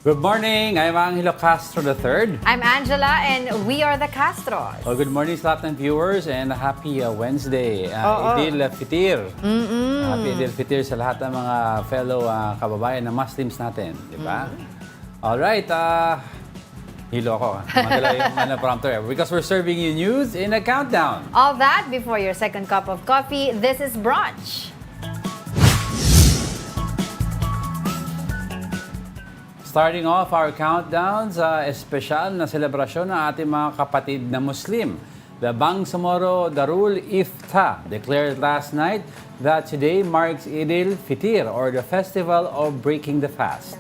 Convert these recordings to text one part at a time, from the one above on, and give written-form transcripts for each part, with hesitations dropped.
Good morning! I'm Angelo Castro III. I'm Angela and we are the Castros. Well, good morning sa lahat ng viewers and happy Wednesday. ulFitr. Happy ulFitr sa lahat ng mga fellow kababayan na Muslims natin. Di ba? Alright, hilo ako. Madala yung prompter because we're serving you news in a countdown. All that before your second cup of coffee. This is Brunch. Starting off our countdowns, espesyal na selebrasyon ng ating mga kapatid na Muslim. The Bangsamoro Darul Ifta declared last night that today marks Eid al-Fitr, or the festival of breaking the fast.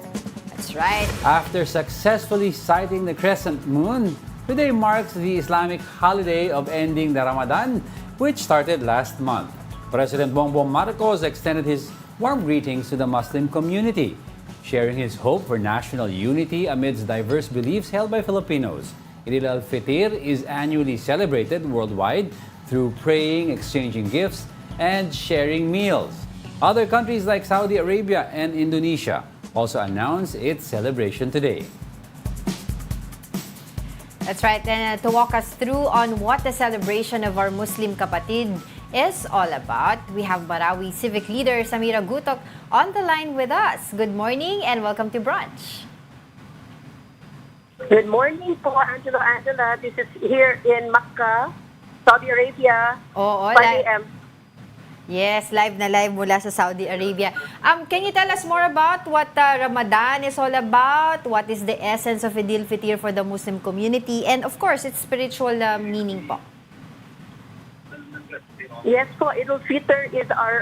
That's right. After successfully sighting the crescent moon, today marks the Islamic holiday of ending the Ramadan, which started last month. President Bongbong Marcos extended his warm greetings to the Muslim community, sharing his hope for national unity amidst diverse beliefs held by Filipinos. Eid al-Fitr is annually celebrated worldwide through praying, exchanging gifts, and sharing meals. Other countries like Saudi Arabia and Indonesia also announced its celebration today. That's right. And to walk us through on what the celebration of our Muslim kapatid is all about, we have Marawi Civic Leader Samira Gutok on the line with us. Good morning and welcome to Brunch. Good morning po, Angela. This is here in Makkah, Saudi Arabia. Oo, 5 a.m. Yes, live na live mula sa Saudi Arabia. Can you tell us more about what Ramadan is all about? What is the essence of Eid al-Fitr for the Muslim community? And of course, its spiritual meaning po. Yes po, Eid al-Fitr is our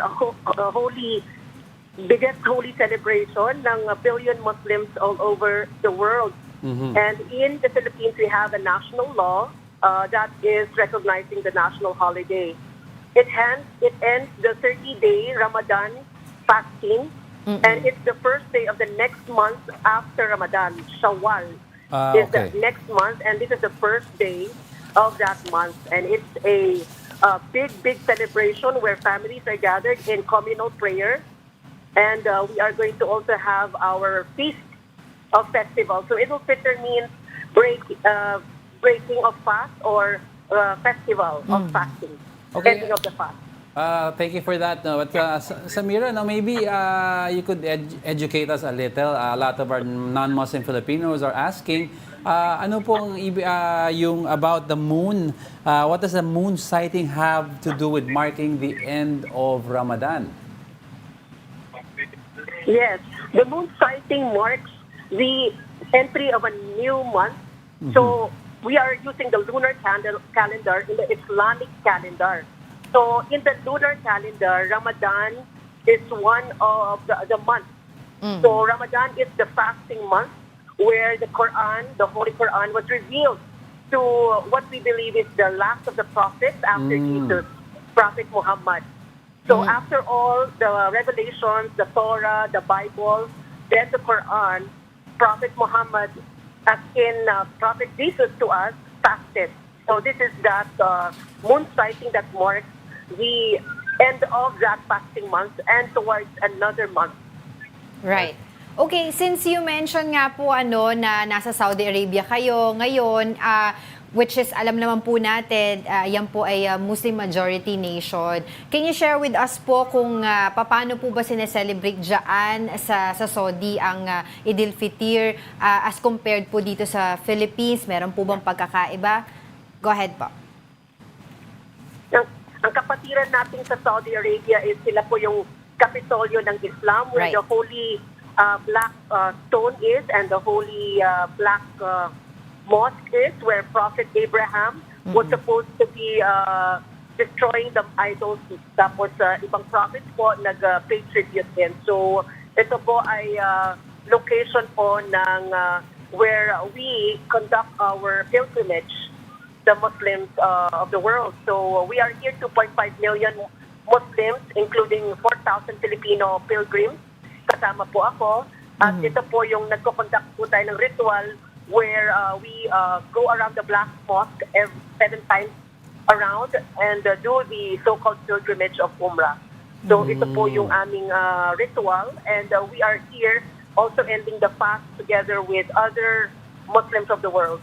biggest holy celebration ng billion Muslims all over the world. And in the Philippines, we have a national law that is recognizing the national holiday. It ends the 30-day Ramadan fasting, and it's the first day of the next month after Ramadan. Shawwal is the next month, and this is the first day of that month. And it's a big celebration where families are gathered in communal prayer, and we are going to also have our feast of festival. So Eid al-Fitr means breaking of fast or festival of fasting. Okay. Ending of the fast. Thank you for that. No? But Samira, no, maybe you could educate us a little. A lot of our non-Muslim Filipinos are asking, ano pong yung about the moon? What does the moon sighting have to do with marking the end of Ramadan? Yes, the moon sighting marks the entry of a new month. So we are using the lunar calendar in the Islamic calendar. So in the lunar calendar, Ramadan is one of the months. So Ramadan is the fasting month where the Quran, the Holy Quran, was revealed to what we believe is the last of the prophets after Jesus, Prophet Muhammad. So after all the revelations, the Torah, the Bible, then the Quran, Prophet Muhammad, as in Prophet Jesus to us, fasted. So this is that moon sighting that marks the end of that fasting month and towards another month. Right. Okay, since you mentioned nga po na nasa Saudi Arabia kayo ngayon, which is alam naman po natin, yan po ay Muslim majority nation. Can you share with us po kung paano po ba sineselebrate dyan sa Saudi ang Eid al-Fitr as compared po dito sa Philippines? Meron po bang pagkakaiba? Go ahead po. Ang kapatiran natin sa Saudi Arabia is sila po yung kapitolyo ng Islam where the holy black stone is and the holy black mosque is where Prophet Abraham was supposed to be destroying the idols. Tapos ibang prophets po nag-pay tribute din. So ito po ay location po ng where we conduct our pilgrimage, the Muslims of the world. So we are here 2.5 million Muslims, including 4,000 Filipino pilgrims. Kasama po ako. At ito po yung nagko-conduct po tayo ng ritual where we go around the Black Mosque 7 times around and do the so-called pilgrimage of Umrah. So ito po yung aming ritual and we are here also ending the fast together with other Muslims of the world.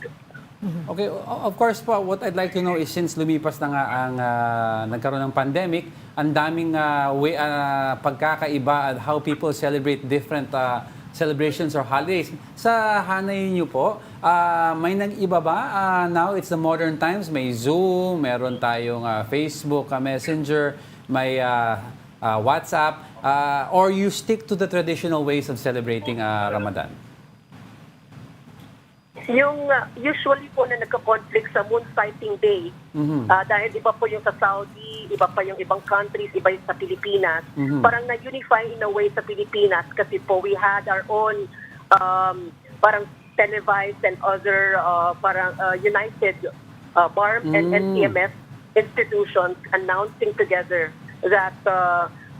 Okay, of course po, what I'd like to know is since lumipas na nga ang nagkaroon ng pandemic, ang daming pagkakaiba at how people celebrate different celebrations or holidays. Sa hanay niyo po, may nag-iba ba? Now it's the modern times, may Zoom, meron tayong Facebook, Messenger, may WhatsApp, or you stick to the traditional ways of celebrating Ramadan? Yung usually po na nagka-conflict sa moon sighting day, dahil iba po yung sa Saudi, iba pa yung ibang countries, iba yung sa Pilipinas, parang na-unify in a way sa Pilipinas kasi po we had our own parang televised and other parang united BARM and NCMS institutions announcing together that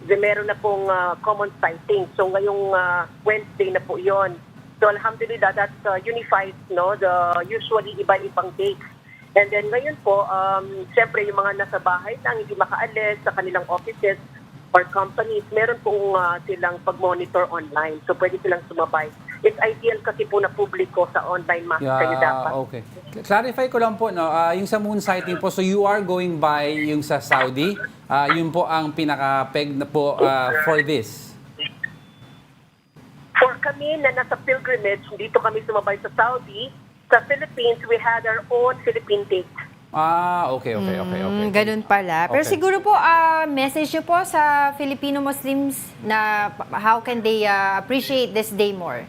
meron na pong common sighting. So ngayong Wednesday na po yon. So alhamdulillah, that unifies, no, the usually iba-ibang dates. And then ngayon po, siyempre yung mga nasa bahay lang, hindi makaalis sa kanilang offices or companies, meron pong silang pag-monitor online. So pwede silang sumabay. It's ideal kasi po na publiko sa online mass kayo dapat. Okay. Clarify ko lang po, no, yung sa moon sighting po, so you are going by yung sa Saudi, yun po ang pinaka-peg na po for this. For kami na nasa pilgrimage, dito kami sumabay sa Saudi. Sa Philippines, we had our own Philippine date. Okay. Ganun pala. Pero Okay. siguro po, message nyo po sa Filipino Muslims na how can they appreciate this day more?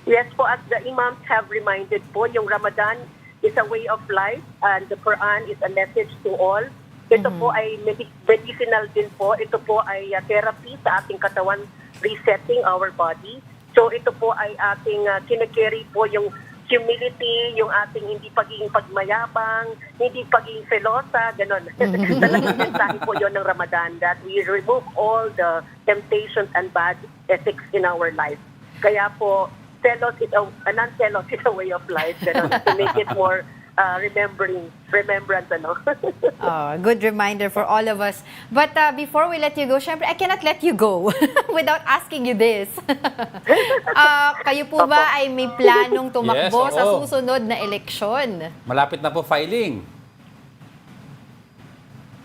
Yes po, as the imams have reminded po, yung Ramadan is a way of life and the Quran is a message to all. Ito po ay medicinal din po. Ito po ay therapy sa ating katawan, resetting our body. So ito po ay ating kinakarry po yung humility, yung ating hindi pagiging pagmayabang, hindi pagiging selosa, gano'n. Talagang mensahe po yun ng Ramadan that we remove all the temptations and bad ethics in our life. Kaya po, non-selos is a way of life, gano'n, to make it more remembrance, ano. Good reminder for all of us. But before we let you go, syempre, I cannot let you go without asking you this. Kayo po ba ay may planong tumakbo Yes, sa oo. susunod na eleksyon? Malapit na po filing.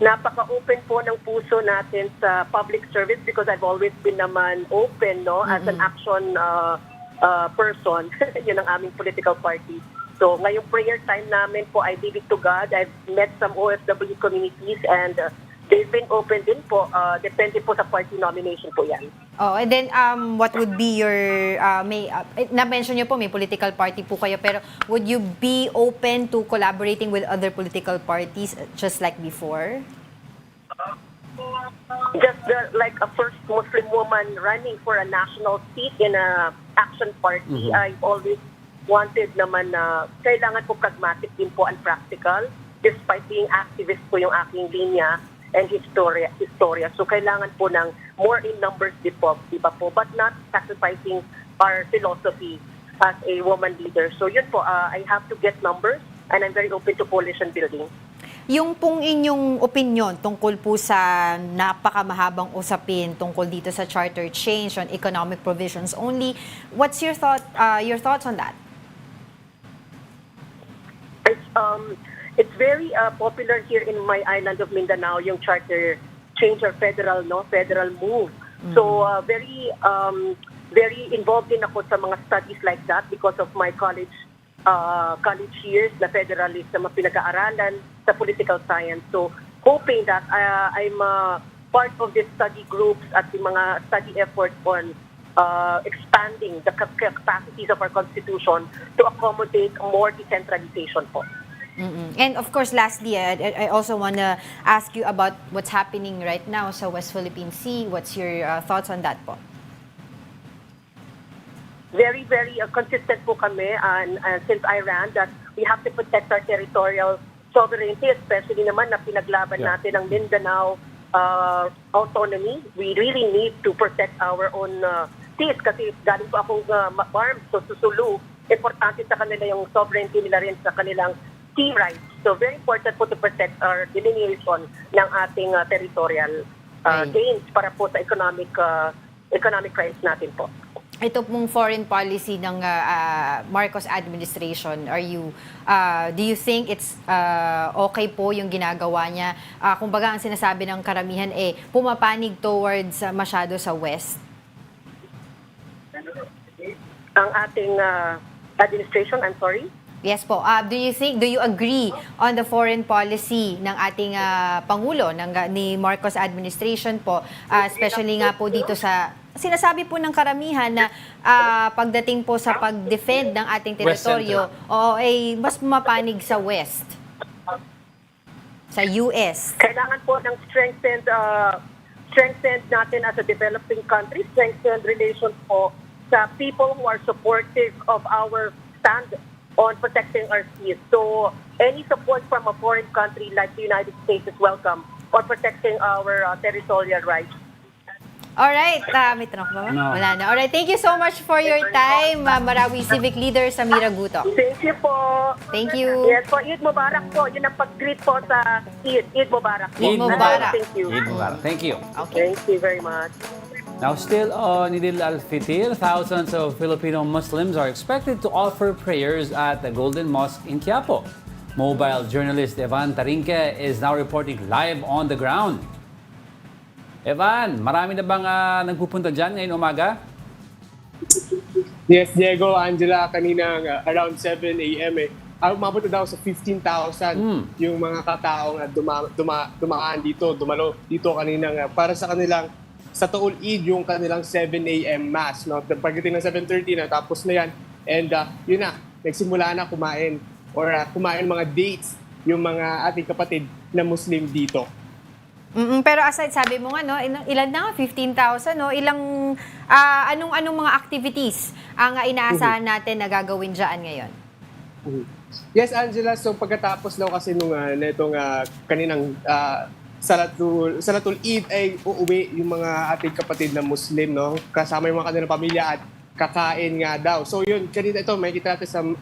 Napaka-open po ng puso natin sa public service because I've always been naman open, no, as an action person. Yun ang aming political party. So, ngayong prayer time namin po, I leave it to God. I've met some OFW communities and they've been open din po. Depende po sa party nomination po yan. And then what would be your, na-mention nyo po may political party po kayo, pero would you be open to collaborating with other political parties just like before? Just like a first Muslim woman running for a national seat in a action party, I've always wanted naman na kailangan po pragmatic din po and practical despite being activist po yung aking linya and historia. So kailangan po ng more in numbers din po, diba po, but not sacrificing our philosophy as a woman leader. So yun po, I have to get numbers and I'm very open to coalition building. Yung pong inyong opinion tungkol po sa napakamahabang usapin tungkol dito sa charter change on economic provisions only, what's your thoughts on that? It's very popular here in my island of Mindanao, yung charter change or federal move. So very involved din ako sa mga studies like that because of my college years na federalist na pinag-aaralan sa political science. So hoping that I'm part of the study groups at the mga study efforts on expanding the capacities of our constitution to accommodate more decentralization po. And of course, lastly, I also want to ask you about what's happening right now sa West Philippine Sea. What's your thoughts on that po? Very, very consistent po kami since I ran that we have to protect our territorial sovereignty, especially naman na pinaglaban natin ang Mindanao autonomy. We really need to protect our own seas kasi galing po akong BARM, so susulu. Importante sa kanila yung sovereignty nila rin sa kanilang sea rights. So very important po to protect our delineation ng ating territorial gains para po sa economic economic crisis natin po. Ito pong foreign policy ng Marcos administration, do you think it's okay po yung ginagawa niya? Kumbaga ang sinasabi ng karamihan pumapanig towards masyado sa West. Ang ating administration, I'm sorry? Yes po. Do you agree on the foreign policy ng ating Pangulo, ni Marcos administration po, especially nga po dito sa sinasabi po ng karamihan na pagdating po sa pag-defend ng ating teritoryo, mas pumapanig sa West, sa US. Kailangan po ng strengthened natin as a developing country, strengthened relations po sa people who are supportive of our stand on protecting our seas. So any support from a foreign country like the United States is welcome on protecting our territorial rights. Alright, may tanong ba? No. Wala na. Alright, thank you so much for your time, Marawi Civic Leader Samira Guto. Thank you po. Thank you. Yes po, Eid Mubarak po. Yun ang pag-greet po sa Eid. Eid Mubarak. Eid Mubarak. Thank you. Eid Mubarak. Thank you. Okay. Thank you very much. Now, still on Eid ulFitr, thousands of Filipino Muslims are expected to offer prayers at the Golden Mosque in Quiapo. Mobile journalist Evan Tarinque is now reporting live on the ground. Evan, marami na bang nagpupunta dyan ngayong umaga? Yes, Diego, Angela, kanina around 7 a.m. Umabot na daw sa 15,000 yung mga kataong dumaan dito, dumalo dito kanina para sa kanilang sa Taul Eid, yung kanilang 7 a.m. mass. No? Pagdating ng 7:30 na tapos na yan. And yun na, nagsimula na kumain or kumain mga dates yung mga ating kapatid na Muslim dito. Pero aside, sabi mo nga, no, ilan na nga, 15,000, no? Anong mga activities ang inaasahan natin na gagawin dyan ngayon? Yes, Angela. So pagkatapos daw kasi nung kaninang Salatul Eid ay uuwi yung mga ating kapatid na Muslim, no? Kasama yung mga kanilang pamilya at kakain nga daw. So yun, kanina ito, may kita natin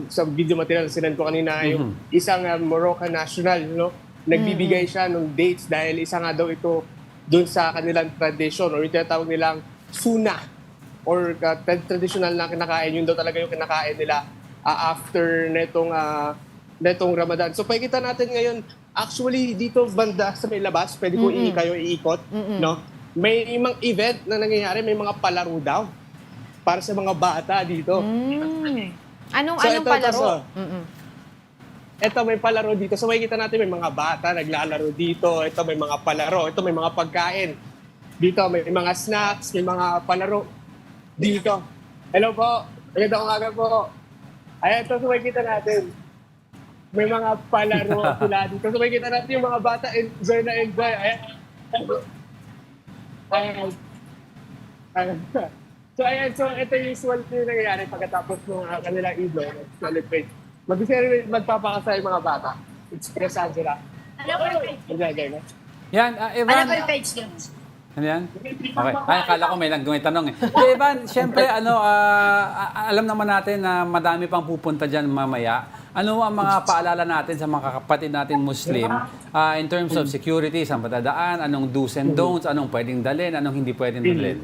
sa video material, sinend ko kanina yung isang Moroccan national, no? Nagbibigay siya ng dates dahil isa nga daw ito dun sa kanilang tradition or yung tinatawag nilang suna or traditional na kinakain. Yun daw talaga yung kinakain nila after netong Ramadan. So pakikita natin ngayon, actually dito banda sa may labas, pwede ko kayo iikot. No? May mga event na nangyayari, may mga palaro daw para sa mga bata dito. Anong ito, palaro? Ito may palaro dito. So makikita natin may mga bata naglalaro dito. Ito may mga palaro. Ito may mga pagkain. Dito may mga snacks, may mga palaro dito. Hello po. Magandang umaga po. Ayan, ito so makikita natin. May mga palaro sila dito. So makikita natin yung mga bata enjoy na enjoy. Ayan. Ayan. So ayan, so ito yung usual yung nangyayari pagkatapos ng kanilang idol. Celebrate. Magpapakasay mga bata. Express Angela. Ano ko yung page? Yan, Evan. Ano ko yung page niyo? Ano yan? Okay. Ay, akala ko may tanong eh. So, Evan, syempre, alam naman natin na madami pang pupunta dyan mamaya. Ano ang mga paalala natin sa mga kapatid natin Muslim in terms of security, saan patadaan, anong do's and don'ts, anong pwedeng dalhin, anong hindi pwedeng dalhin?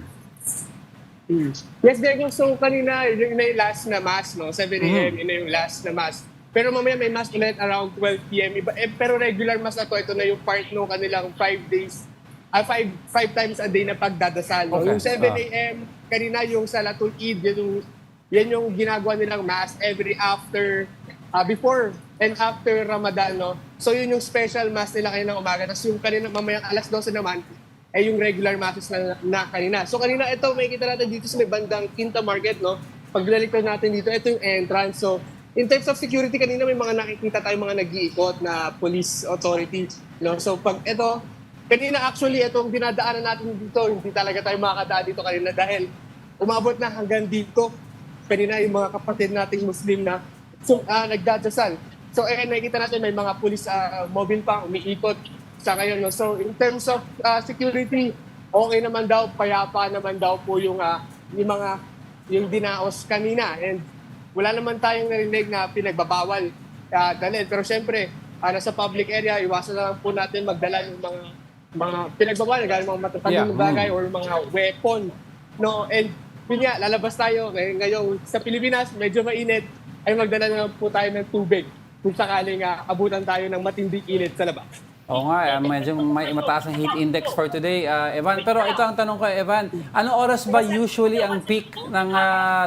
Yes, Diego. So, kanina, yun na yung last na mass, no? 7 a.m. Yun na yung last na mass. Pero mamaya may mass ulit around 12 p.m. Pero regular mass na to, ito na yung part no kanilang 5 days, 5 times a day na pagdadasal. No? Okay. Yung 7 a.m., kanina yung Salatul Eid, yan yung ginagawa nilang mass before and after Ramadan. No? So, yun yung special mass nila kanina umaga. Tapos yung kanina mamayang alas 12 naman, ay yung regular masses na kanina. So kanina, ito, may kita natin dito sa may bandang Quinta Market, no? Pag binalikod natin dito, ito yung entrance. So, in terms of security, kanina may mga nakikita tayong mga nag-iikot na police authority, no? So, pag ito, kanina actually, itong dinadaanan natin dito, hindi talaga tayo makakadaan dito kanina dahil umabot na hanggang dito. Kanina yung mga kapatid nating Muslim na nagdadasal. So, nakikita natin may mga police mobile pa, umiikot sa ngayon. No? So, in terms of security, okay naman daw, payapa naman daw po yung dinaos kanina. And wala naman tayong narinig na pinagbabawal dalhin. Pero syempre, nasa public area, iwasan na lang po natin magdala ng mga pinagbabawal, mga matatagong bagay or mga weapon no? And yun nga, lalabas tayo ngayong sa Pilipinas, medyo mainit, ay magdala na po tayo ng tubig kung sakaling abutan tayo ng matinding init sa labas. Oo nga, medyo may mataas ang heat index for today, Evan. Pero ito ang tanong ko, Evan, anong oras ba usually ang peak ng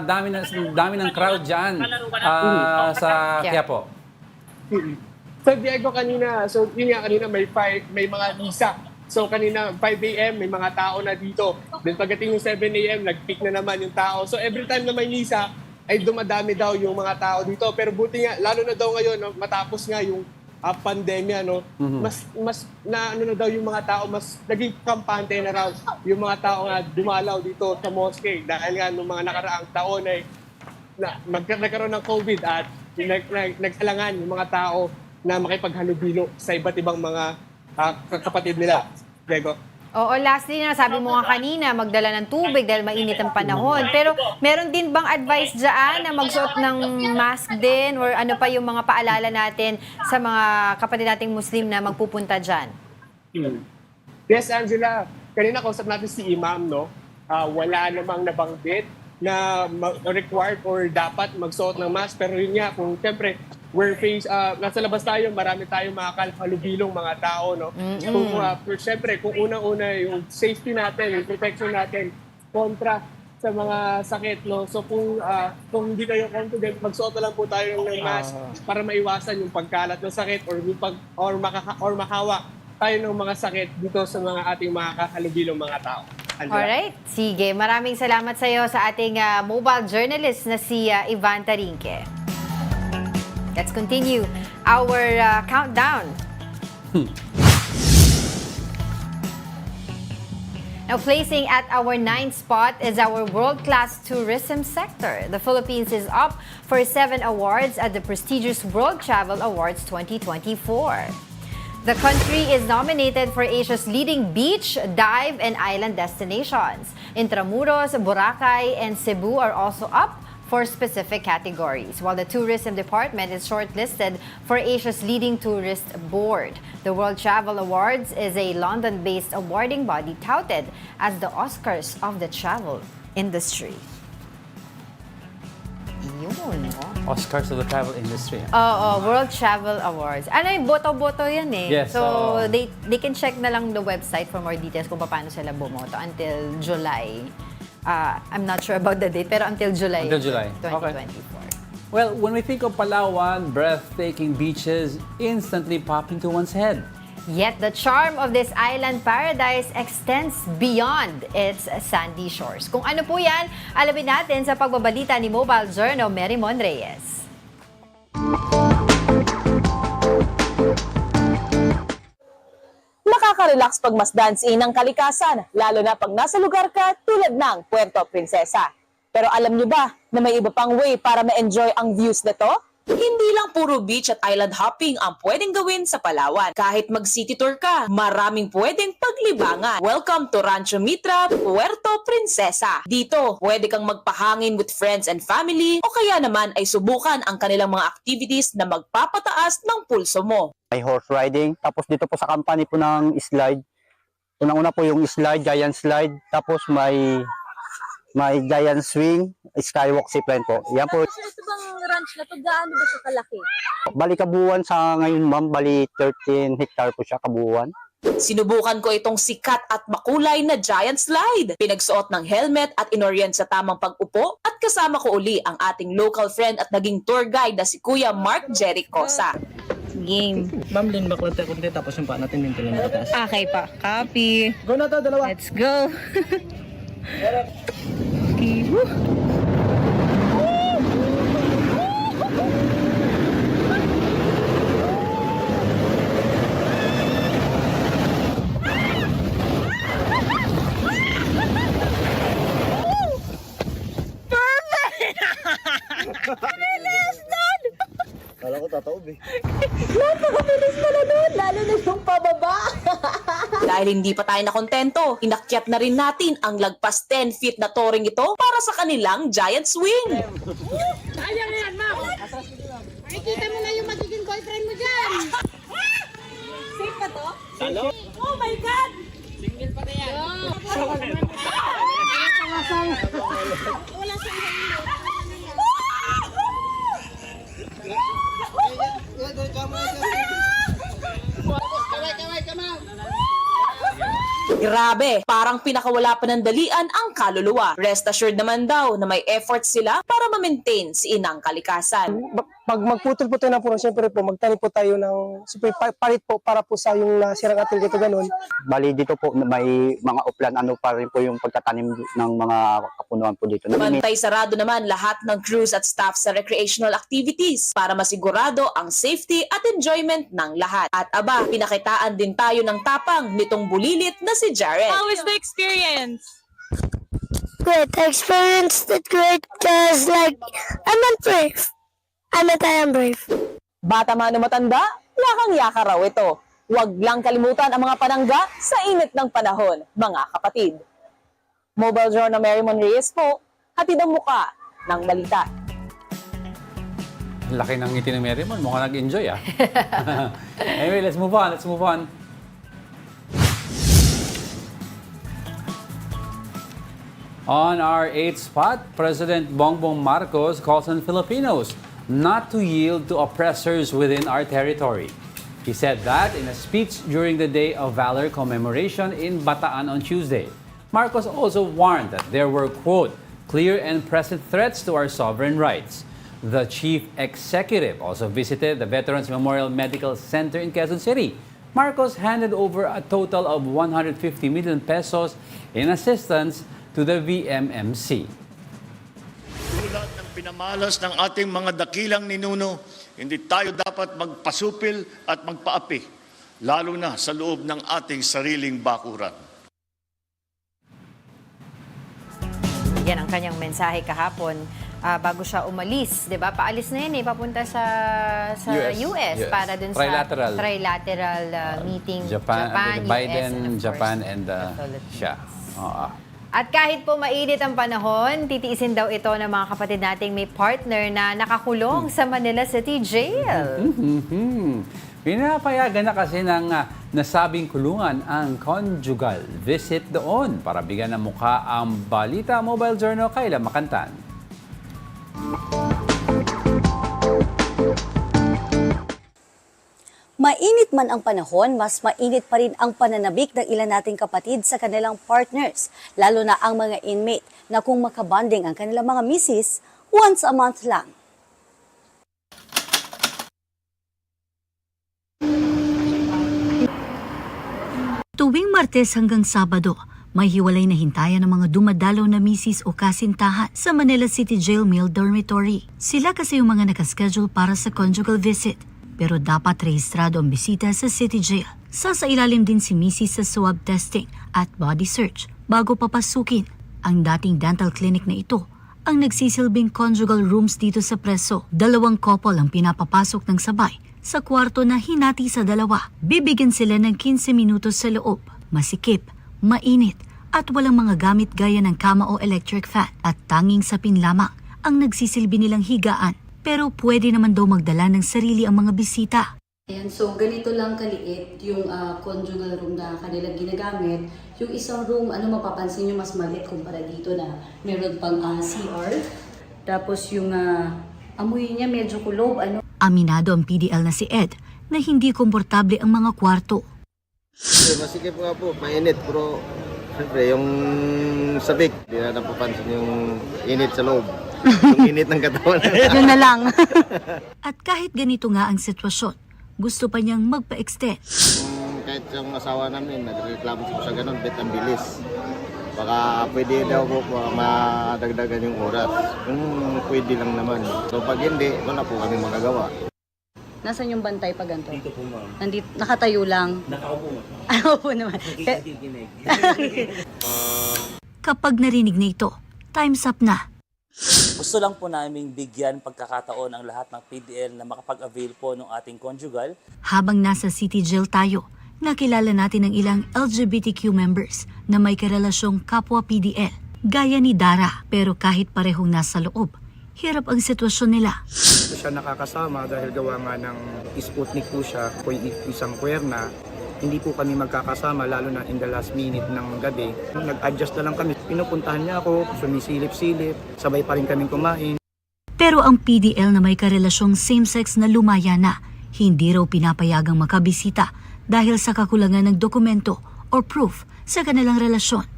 dami ng crowd dyan sa Quiapo? Sa Diego kanina, so yun nga kanina may mga misa. So kanina 5 a.m. may mga tao na dito. Then pagdating ng 7 a.m. nag-peak na naman yung tao. So every time na may misa ay dumadami daw yung mga tao dito. Pero buti nga, lalo na daw ngayon, no, matapos nga yung pandemya, no, mas na ano na daw yung mga tao, mas naging kampante na raw yung mga tao na dumalaw dito sa mosque dahil nga nung mga nakaraang taon ay nagkaroon ng COVID at nagsalangan yung mga tao na makipaghalubilo sa iba't ibang mga kapatid nila. Diego? Oo, lastly na sabi mo nga kanina, magdala ng tubig dahil mainit ang panahon. Pero meron din bang advice dyan na magsuot ng mask din or ano pa yung mga paalala natin sa mga kapatid nating Muslim na magpupunta dyan? Yes, Angela. Kanina kausap natin si Imam, no? Wala namang nabanggit na required or dapat magsuot ng mask. Pero yun nga, kung siyempre, nasa labas tayo, marami tayong makakalubilong mga tao, no? Siyempre, kung unang-una yung safety natin, yung protection natin kontra sa mga sakit, no? So kung hindi kayo confident, magsuot na lang po tayo ng mask para maiwasan yung pagkalat ng sakit or makahawa tayo ng mga sakit dito sa mga ating makakalubilong mga tao. Angela? Alright, sige. Maraming salamat sa iyo sa ating mobile journalist na si Ivan Tarinque. Let's continue our countdown. Now, placing at our 9th spot is our world-class tourism sector. The Philippines is up for 7 awards at the prestigious World Travel Awards 2024. The country is nominated for Asia's leading beach, dive, and island destinations. Intramuros, Boracay, and Cebu are also up for specific categories, while the Tourism Department is shortlisted for Asia's leading tourist board. The World Travel Awards is a London-based awarding body touted as the Oscars of the travel industry. Yun, no? Oscars of the travel industry. World Travel Awards. Ano yung boto-boto yan eh. Yes, so, they can check na lang the website for more details kung paano sila bumoto until July. I'm not sure about the date, pero until July. Until July. 2024. Okay. Well, when we think of Palawan, breathtaking beaches instantly pop into one's head. Yet the charm of this island paradise extends beyond its sandy shores. Kung ano po yan, alamin natin sa pagbabalita ni Mobile Journal Merymon Reyes. Makaka-relax pag mas dance-in ang kalikasan, lalo na pag nasa lugar ka tulad ng Puerto Princesa. Pero alam niyo ba na may iba pang way para ma-enjoy ang views na to? Hindi lang puro beach at island hopping ang pwedeng gawin sa Palawan. Kahit mag-city tour ka, maraming pwedeng paglibangan. Welcome to Rancho Mitra, Puerto Princesa. Dito, pwede kang magpahangin with friends and family o kaya naman ay subukan ang kanilang mga activities na magpapataas ng pulso mo. May horse riding, tapos dito po sa company po ng slide. Unang-una po yung slide, giant slide, tapos may giant swing, Skywalk zipline po. Yan po. Ito bang ranch na to, gaano ba siya kalaki? Bali kabuuan sa ngayon ma'am, bali 13 hectare po siya kabuuan. Sinubukan ko itong sikat at makulay na giant slide. Pinagsuot ng helmet at inorient sa tamang pag-upo at kasama ko uli ang ating local friend at naging tour guide na si Kuya Mark Jericosa. Game. Ma'am, lean back lang tayo kunti tapos yung paa natin yung tuloy na taas. Okay pa. Copy. Go na to, dalawa. Let's go. Okay. Woo. Kala ko tataob eh. Napakabilis pala nun, lalo na yung pababa. Dahil hindi pa tayo nakontento, inakyat na rin natin ang lagpas 10 feet na touring ito para sa kanilang giant swing. Ayan na yan, ma'am. Makikita mo na yung magiging boyfriend mo dyan. Safe pa to? Oh my God! Grabe, parang pinakawala pa ng dalian ang kaluluwa. Rest assured naman daw na may effort sila para ma-maintain si inang kalikasan. Pag magputol-putol na po, siyempre po, magtanim po tayo ng parit po para po sa yung nasirang atil dito ganun. Bali dito po may mga uplan, ano pa rin po yung pagtatanim ng mga kapunuan po dito. Bantay sarado naman lahat ng crews at staff sa recreational activities para masigurado ang safety at enjoyment ng lahat. At aba, pinakitaan din tayo ng tapang nitong bulilit na si Jared. How was the experience? Great. I experienced it great because, like, I'm not brave. I am brave. Bata man o matanda, yakang-yaka raw ito. Huwag lang kalimutan ang mga panangga sa init ng panahon, mga kapatid. Mobile Journal Marymon Reyes po, hatid ang muka ng balita. Laki ng ngiti ng Marymon. Mukhang nag-enjoy, ah. Anyway, let's move on. On our 8th spot, President Bongbong Marcos calls on Filipinos not to yield to oppressors within our territory. He said that in a speech during the Day of Valor commemoration in Bataan on Tuesday. Marcos also warned that there were, quote, clear and present threats to our sovereign rights. The chief executive also visited the Veterans Memorial Medical Center in Quezon City. Marcos handed over a total of 150 million pesos in assistance to the VMMC. Tulad ng pinamalas ng ating mga dakilang ninuno, hindi tayo dapat magpasupil at magpaapi, lalo na sa loob ng ating sariling bakuran. Yan ang kanyang mensahe kahapon bago siya umalis, 'di ba? Paalis na 'yan papunta sa US para dun trilateral meeting Japan, Biden, US, and of Japan course, and the Philippines. siya. At kahit po mainit ang panahon, titiisin daw ito ng mga kapatid nating may partner na nakakulong sa Manila City Jail. Pinapayagan na kasi ng nasabing kulungan ang conjugal visit doon para bigyan ng mukha ang balita. Mobile Journal, Kayla Makantan. Mainit man ang panahon, mas mainit pa rin ang pananabik ng ilan nating kapatid sa kanilang partners, lalo na ang mga inmate na kung makabanding ang kanilang mga misis once a month lang. Tuwing Martes hanggang Sabado, may hiwalay na hintayan ng mga dumadalaw na misis o kasintahan sa Manila City Jail Male Dormitory. Sila kasi yung mga nakaschedule para sa conjugal visit, pero dapat rehistrado ang bisita sa City Jail. Sasailalim din si misis sa swab testing at body search bago papasukin. Ang dating dental clinic na ito ang nagsisilbing conjugal rooms dito sa preso. 2 couple ang pinapapasok ng sabay sa kwarto na hinati sa 2. Bibigyan sila ng 15 minutos sa loob. Masikip, mainit, at walang mga gamit gaya ng kama o electric fan. At tanging sapin lamang ang nagsisilbi nilang higaan. Pero pwede naman daw magdala ng sarili ang mga bisita. Ayan, so ganito lang kaliit yung conjugal room na kanilang ginagamit. Yung isang room, mapapansin nyo mas maliit kumpara dito na meron pang CR. Tapos yung amoy niya medyo kulob. Aminado ang PDL na si Ed na hindi komportable ang mga kwarto. Masikip nga po, mainit, pero siyempre yung sabik, hindi na napapansin yung init sa loob. Yung init ng katawan. Yun na lang. At kahit ganito nga ang sitwasyon, gusto pa niyang magpa-extend. Kahit yung asawa namin, nagreklamo po sa ganun, bet ang bilis. Baka pwede daw po madagdagan yung oras. Pwede lang naman. So pag hindi, wala po kami magagawa. Nasaan yung bantay pag ganito? Dito po, ma'am. Nandito, nakatayo lang. Nakaupo, ma'am. Nakaupo naman. Kapag narinig na ito, time's up na. Gusto lang po namin bigyan pagkakataon ang lahat ng PDL na makapag-avail po ng ating conjugal. Habang nasa City Jail tayo, nakilala natin ang ilang LGBTQ members na may karelasyong kapwa PDL, gaya ni Dara. Pero kahit parehong nasa loob, hirap ang sitwasyon nila. Ito siya nakakasama dahil gawa nga ng Sputnik po siya, isang kwerna. hindi po kami magkakasama, lalo na in the last minute ng gabi. Nag-adjust na lang kami. Pinupuntahan niya ako, sumisilip-silip, sabay pa rin kaming kumain. Pero ang PDL na may karelasyong same-sex na lumaya na, hindi raw pinapayagang makabisita dahil sa kakulangan ng dokumento or proof sa kanilang relasyon.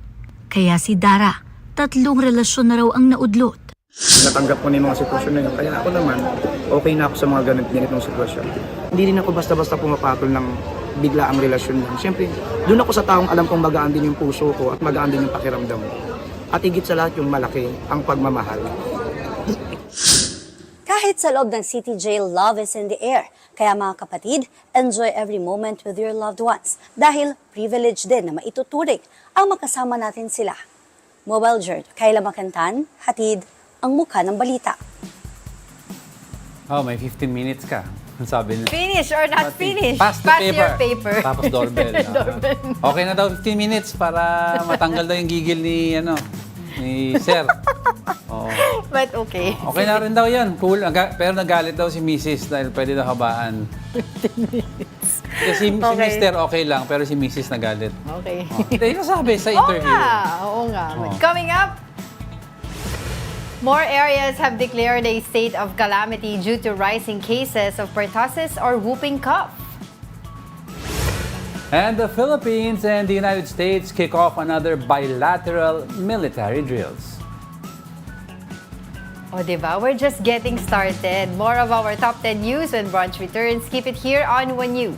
Kaya si Dara, 3 relasyon na raw ang naudlot. Natanggap ko na yung mga sitwasyon na yun. Kaya ako naman, okay na ako sa mga ganitong sitwasyon. Hindi rin ako basta-basta pumapatol ng bigla ang relasyon lang. Siyempre, doon ako sa taong alam kong magaan din yung puso ko at magaan din yung pakiramdam mo. At higit sa lahat yung malaki, ang pagmamahal. Kahit sa loob ng city jail, love is in the air. Kaya mga kapatid, enjoy every moment with your loved ones. Dahil privilege din na maituturing ang makasama natin sila. Mobile Journal, Kayla Makantan, hatid ang mukha ng balita. Oh, may 15 minutes ka. Sabi niya. Finish or not finish? Pass the paper. your paper. Tapos doorbell. Doorbell. Okay na daw 15 minutes para matanggal daw yung gigil ni Sir. Oh. But okay. Okay na rin daw yan. Cool. Pero nagalit daw si Mrs. dahil pwede daw habaan. 15 minutes. Kasi si Mr. okay lang, pero si Mrs. nagalit. Okay. Ito yung sabi sa interview. Oo nga. Coming up, more areas have declared a state of calamity due to rising cases of pertussis or whooping cough. And the Philippines and the United States kick off another bilateral military drills. O diba? We're just getting started. More of our top 10 news when Brunch returns. Keep it here on One News.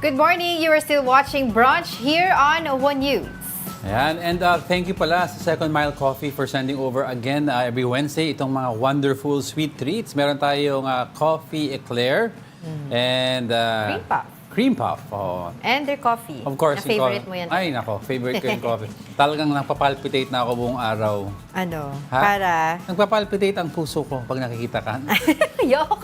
Good morning. You are still watching Brunch here on One News. Ayan, and thank you pala sa Second Mile Coffee for sending over again every Wednesday itong mga wonderful sweet treats. Meron tayong coffee eclair and Cream puff. Cream puff. Oh. And their coffee. Of course. Na favorite mo yan. Ay, nako. Favorite ko yung coffee. Talagang napapalpitate na ako buong araw. Ano? Ha? Para? Nagpapalpitate ang puso ko pag nakikita ka. Yoko,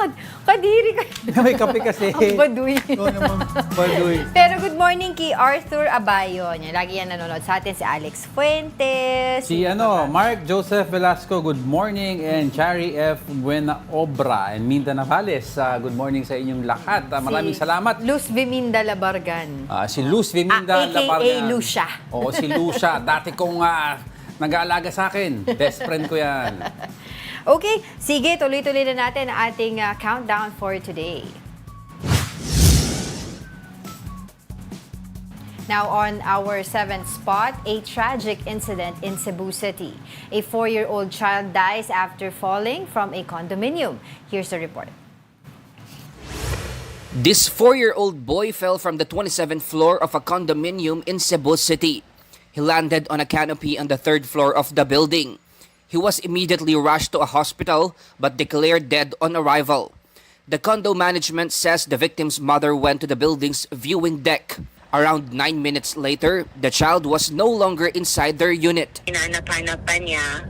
kadiri ka. May kape kasi. Ang baduy. Oo naman, baduy. Pero good morning kay Arthur Abayon. Lagi yan nanonood sa atin. Si Alex Fuentes. Si Mark Joseph Velasco, good morning. And Chari F. Buena Obra and Minda Navales, good morning sa inyong lahat. Maraming salamat. Luz Viminda Labargan. Si Luz Viminda Labargan. A.K.A. Lucia. Oo, si Lucia. Dati kong nag-aalaga sa akin. Best friend ko yan. Okay, sige, tuloy-tuloy na natin ang ating countdown for today. Now on our 7th spot, a tragic incident in Cebu City. A 4-year-old child dies after falling from a condominium. Here's the report. This 4-year-old boy fell from the 27th floor of a condominium in Cebu City. He landed on a canopy on the 3rd floor of the building. He was immediately rushed to a hospital but declared dead on arrival. The condo management says the victim's mother went to the building's viewing deck. Around 9 minutes later, the child was no longer inside their unit. Hinanap-hanapan niya,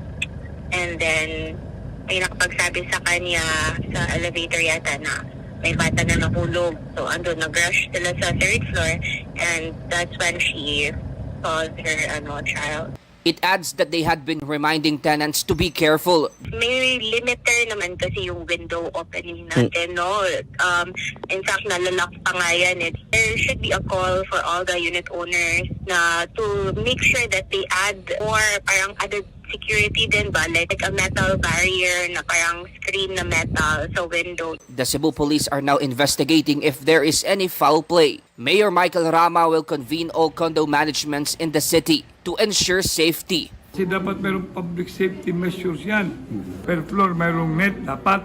and then may nakapagsabi sa kanya sa elevator yata na may bata na nahulog. So andun, nag-rush sila sa third floor, and that's when she saw her child. It adds that they had been reminding tenants to be careful. May limiter naman kasi yung window opening natin, no? In fact, nalalak pa nga yan. There should be a call for all the unit owners na to make sure that they add more parang added security din ba? Like a metal barrier na parang screen na metal sa window. The Cebu police are now investigating if there is any foul play. Mayor Michael Rama will convene all condo managements in the city to ensure safety. Kasi dapat mayroong public safety measures yan. Per floor mayroong net dapat.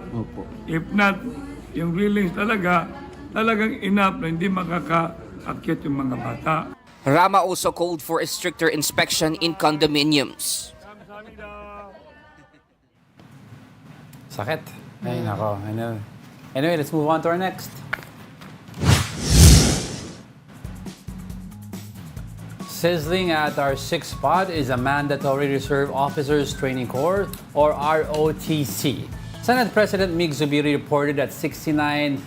If not, yung railings talagang enough na hindi makakaakyat yung mga bata. Rama also called for a stricter inspection in condominiums. Sakit. Ay, nako. Anyway, let's move on to our next. Sizzling at our sixth spot is a Mandatory Reserve Officers Training Corps, or ROTC. Senate President Mig Zubiri reported that 69%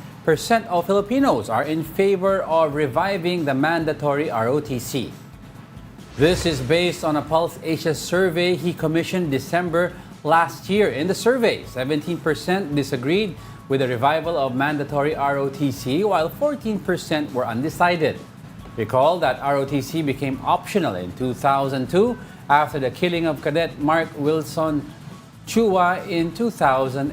of Filipinos are in favor of reviving the mandatory ROTC. This is based on a Pulse Asia survey he commissioned December last year. In the survey, 17% disagreed with the revival of mandatory ROTC, while 14% were undecided. Recall that ROTC became optional in 2002 after the killing of Cadet Mark Wilson Chua in 2001.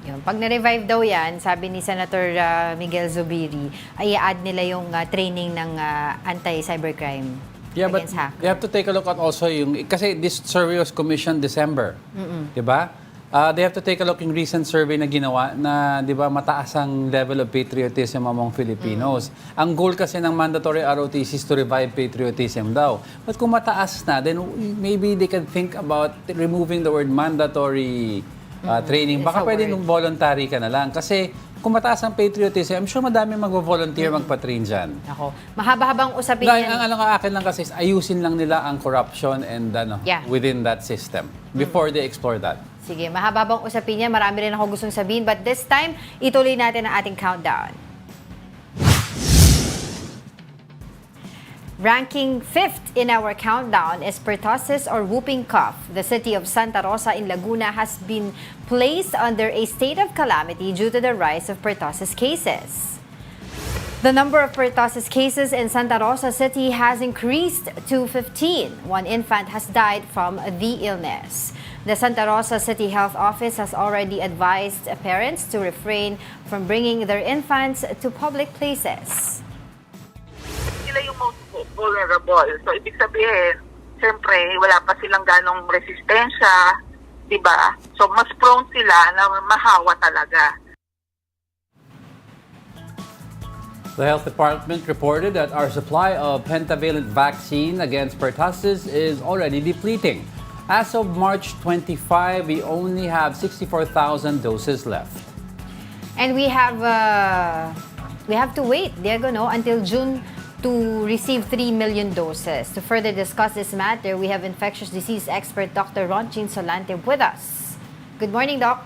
Yun. Pag na-revive daw yan, sabi ni Senator Miguel Zubiri, ay i-add nila yung training ng anti-cybercrime against hackers. You have to take a look at also yung, kasi this survey was commissioned December. Diba? They have to take a look yung recent survey na ginawa na, di ba, mataas ang level of patriotism among Filipinos. Ang goal kasi ng mandatory ROTC is to revive patriotism daw. But kung mataas na, then maybe they can think about removing the word mandatory training. Baka pwede nung voluntary ka na lang. Kasi kung mataas ang patriotism, I'm sure madami mag-volunteer magpa-train dyan. Ako, mahaba-habang usapin yan. Ang akin lang kasi is ayusin lang nila ang corruption and within that system before they explore that. Sige, mahaba-habang usapin yan. Marami rin ako gustong sabihin. But this time, ituloy natin ang ating countdown. Ranking 5th in our countdown is pertussis or whooping cough. The city of Santa Rosa in Laguna has been placed under a state of calamity due to the rise of pertussis cases. The number of pertussis cases in Santa Rosa City has increased to 15. One infant has died from the illness. The Santa Rosa City Health Office has already advised parents to refrain from bringing their infants to public places. Sila yung most vulnerable. So, ibig sabihin, siyempre, wala pa silang ganong resistensya, di ba? So, mas prone sila na mahawa talaga. The Health Department reported that our supply of pentavalent vaccine against pertussis is already depleting. As of March 25, we only have 64,000 doses left. And we have to wait, Diego, no, until June to receive 3 million doses. To further discuss this matter, we have infectious disease expert Dr. Ronchin Solante with us. Good morning, Doc.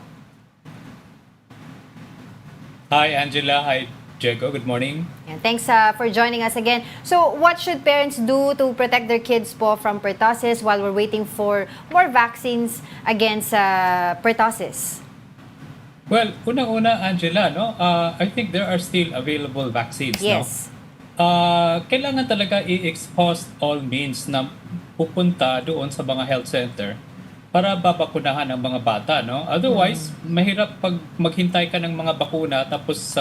Hi, Angela. Hi, Diego. Good morning. And thanks for joining us again. So, what should parents do to protect their kids po from pertussis while we're waiting for more vaccines against pertussis? Well, unang-una, Angela, no? I think there are still available vaccines, yes. No? Kailangan talaga i-exhaust all means na pupunta doon sa mga health center para babakunahan ang mga bata, no? Otherwise, mahirap pag maghintay ka ng mga bakuna tapos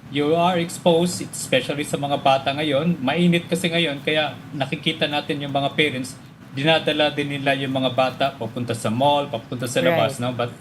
you are exposed, especially sa mga bata ngayon. Mainit kasi ngayon, kaya nakikita natin yung mga parents, dinadala din nila yung mga bata papunta sa mall, papunta sa labas. No? But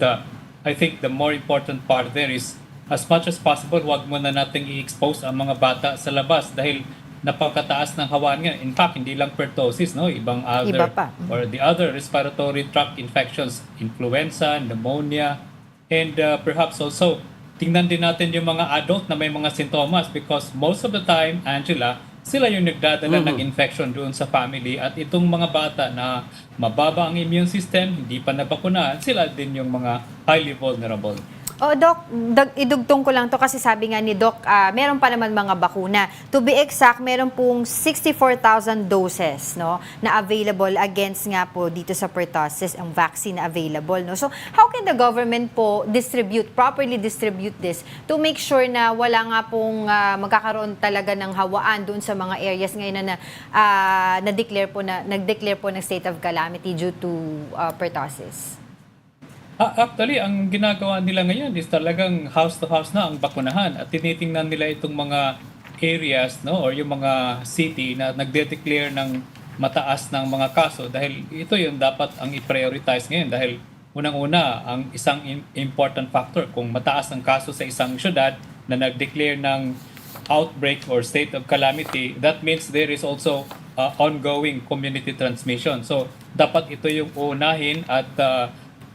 I think the more important part there is, as much as possible, huwag muna nating i-expose ang mga bata sa labas dahil napakataas ng hawaan nga. In fact, hindi lang pertussis, no? Ibang other, or the other respiratory tract infections, influenza, pneumonia, And perhaps also, tingnan din natin yung mga adult na may mga sintomas because most of the time, Angela, sila yung nagdadala ng infection doon sa family at itong mga bata na mababa ang immune system, hindi pa nabakunahan, sila din yung mga highly vulnerable. Oh, Doc, idugtong ko lang to kasi sabi nga ni Doc, meron pa naman mga bakuna. To be exact, meron pong 64,000 doses, no, na available against nga po dito sa pertussis, ang vaccine na available, no. So, how can the government po properly distribute this to make sure na wala nga pong magkakaroon talaga ng hawaan doon sa mga areas ngayon na nag-declare po ng state of calamity due to pertussis? Actually, ang ginagawa nila ngayon is talagang house to house na ang bakunahan at tinitingnan nila itong mga areas, no, or yung mga city na nagde-declare ng mataas ng mga kaso dahil ito yung dapat ang i-prioritize ngayon dahil unang-una ang isang important factor kung mataas ang kaso sa isang syudad na nag-declare ng outbreak or state of calamity, that means there is also ongoing community transmission. So dapat ito yung unahin at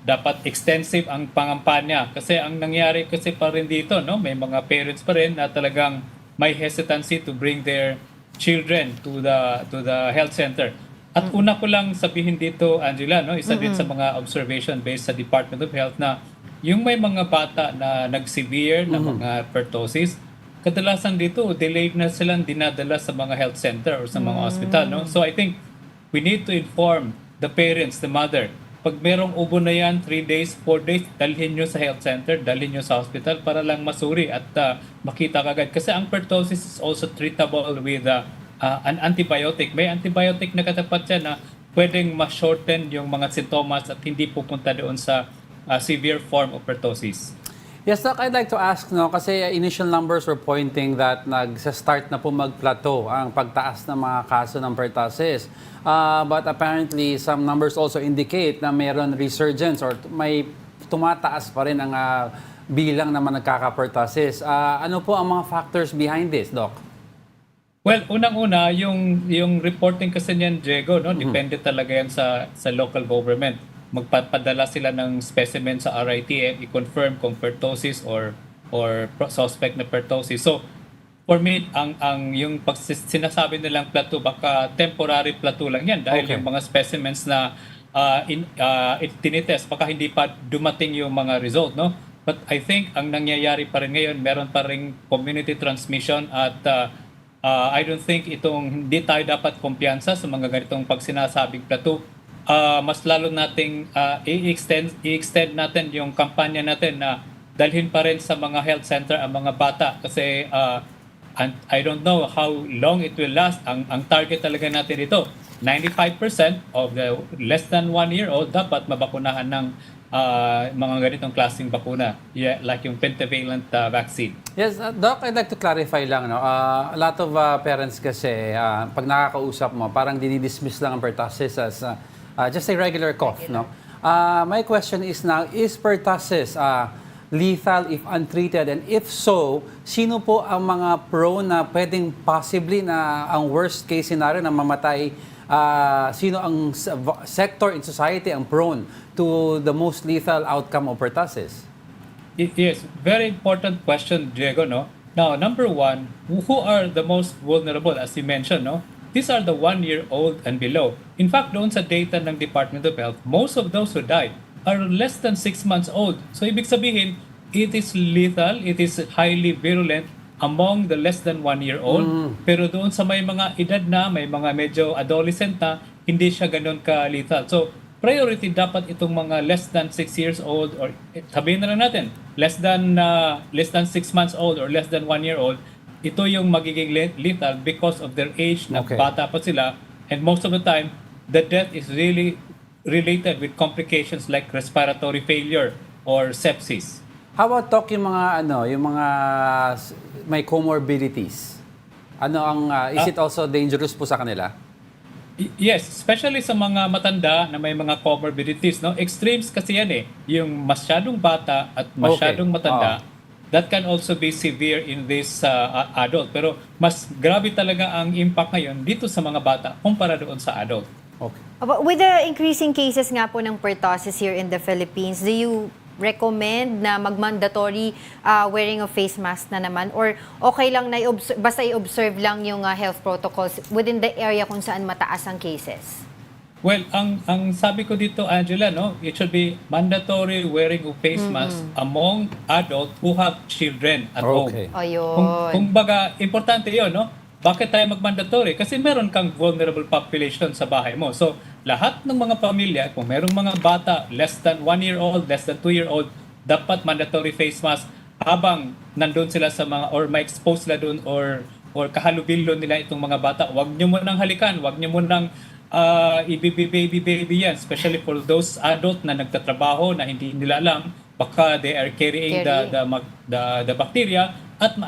dapat extensive ang pangampanya kasi ang nangyari kasi pa rin dito, no, may mga parents pa rin na talagang may hesitancy to bring their children to the health center. At una ko lang sabihin dito, Angela, no, isa din sa mga observation based sa Department of Health na yung may mga bata na nag-severe na mga pertussis, kadalasan dito delayed na silang dinadala sa mga health center or sa mga hospital, no. So I think we need to inform the parents, the mother. Pag merong ubo na yan, 3 days, 4 days, dalhin nyo sa health center, dalhin nyo sa hospital para lang masuri at makita kagad. Kasi ang pertussis is also treatable with an antibiotic. May antibiotic na katapat siya na pwedeng ma-shorten yung mga sintomas at hindi pupunta doon sa severe form of pertussis. Yes, Doc, I'd like to ask, no, kasi initial numbers were pointing that nagsa-start na po mag-plateau ang pagtaas ng mga kaso ng pertussis. But apparently, some numbers also indicate na mayroon resurgence or may tumataas pa rin ang bilang ng mga nagkaka-pertussis. Ano po ang mga factors behind this, Doc? Well, unang-una, yung reporting kasi niyan, Diego, no, depende talaga yan sa local government. Magpapadala sila ng specimen sa RITM, i-confirm kung pertussis or suspect na pertussis. So, for me, yung sinasabi nilang plateau, baka temporary plateau lang yan dahil yung mga specimens na tinitest, baka hindi pa dumating yung mga result, no? But I think ang nangyayari pa rin ngayon, meron pa rin community transmission at I don't think hindi tayo dapat kumpiyansa sa mga ganitong pag sinasabing plateau. Mas lalo nating i-extend natin yung kampanya natin na dalhin pa rin sa mga health center ang mga bata kasi I don't know how long it will last. Ang target talaga natin ito, 95% of the less than 1 year old dapat mabakunahan ng mga ganitong klaseng bakuna, like yung pentavalent vaccine. Yes, Doc, I'd like to clarify lang. No? A lot of parents kasi, pag nakakausap mo, parang dinidismiss lang ang pertussis as just a regular cough. No? My question is now, is pertussis lethal if untreated? And if so, sino po ang mga prone na pwedeng possibly na ang worst case scenario na mamatay? Sino ang sector in society ang prone to the most lethal outcome of pertussis? Yes, very important question, Diego. No? Now, number one, who are the most vulnerable, as you mentioned, no? These are the 1-year-old and below. In fact, doon sa data ng Department of Health, most of those who died are less than 6 months old. So, ibig sabihin, it is lethal, it is highly virulent among the less than 1-year-old. Pero doon sa may mga edad na, may mga medyo adolescent na, hindi siya ganun ka-lethal. So, priority dapat itong mga less than 6 years old or sabihin na lang natin, less than 6 months old or less than 1 year old, ito yung magiging lethal because of their age, na bata pa sila, and most of the time, the death is really related with complications like respiratory failure or sepsis. How about yung mga may comorbidities? Is it also dangerous po sa kanila? Yes, especially sa mga matanda na may mga comorbidities, no? Extremes kasi yan eh. Yung masyadong bata at masyadong matanda, that can also be severe in this adult. Pero mas grabe talaga ang impact ngayon dito sa mga bata kumpara doon sa adult. Okay. With the increasing cases nga po ng pertussis here in the Philippines, do you recommend na mag-mandatory wearing of face mask na naman? Or okay lang na basta i-observe lang yung health protocols within the area kung saan mataas ang cases? Well, ang sabi ko dito, Angela, no, it should be mandatory wearing of face mask among adults who have children at home. Ayun. Kung baga, importante yun, no? Bakit tayo mag-mandatory? Kasi meron kang vulnerable population sa bahay mo. So, lahat ng mga pamilya, kung merong mga bata, less than 1 year old, less than 2 year old, dapat mandatory face mask habang nandun sila sa mga, or may expose sila dun, or kahalubilo nila itong mga bata. Huwag nyo munang halikan, huwag nyo munang baby yan, especially for those adult na nagtatrabaho na hindi nila alam, baka they are carrying the bacteria at